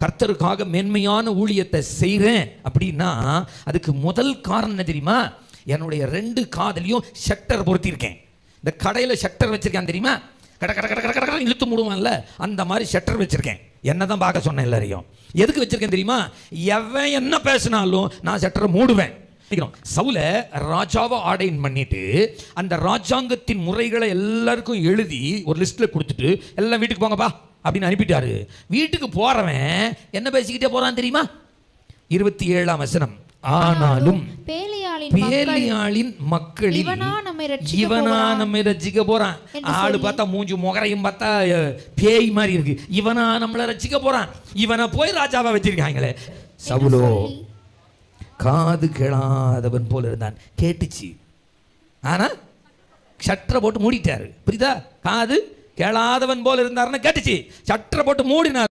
கர்த்தருக்காக மேன்மையான ஊழியத்தை செய்கிறேன் அப்படின்னா அதுக்கு முதல் காரணம் என்ன தெரியுமா? என்னுடைய 2 காதலையும் ஷட்டர் பொருத்தியிருக்கேன். இந்த கடையில் ஷட்டர் வச்சிருக்கேன் தெரியுமா? கட கட கட கட கட இழுத்து மூடுவான்ல, அந்த மாதிரி ஷட்டர் வச்சிருக்கேன். என்ன தான் பார்க்க சொன்னேன் எல்லாரையும். எதுக்கு வச்சிருக்கேன் தெரியுமா? எவன் என்ன பேசினாலும் நான் ஷட்டரை மூடுவேன். சவுல ராஜாவை ஆர்டைன் பண்ணிட்டு அந்த ராஜாங்கத்தின் முறைகளை எல்லாருக்கும் எழுதி ஒரு லிஸ்ட்ல கொடுத்துட்டு எல்லாம் வீட்டுக்கு போங்கப்பா அப்படின்னு அனுப்பிட்டாரு. வீட்டுக்கு போறவன் என்ன பேசிக்கிட்டே போறான் தெரியுமா? 27ஆம் வசனம். ஆனாலும் பேலியாளின் மக்களில் இவனா நம்மை ரட்சிக்க போறான். ஆளு பார்த்தா மூஞ்சி முகரையும் பார்த்தா பேய் மாதிரி இருக்கு. இவனா நம்மளை ரட்சிக்க போறான். இவனை போய் ராஜாவா வச்சிருக்காங்களே. சவுலோ காது கேளாதவன் போல இருந்தான். கேட்டுச்சு, ஆனா சட்டரை போட்டு மூடிட்டாரு. புரியுதா? காது கேளாதவன் போல இருந்தாருன்னு கேட்டுச்சு, சட்டரை போட்டு மூடினார்.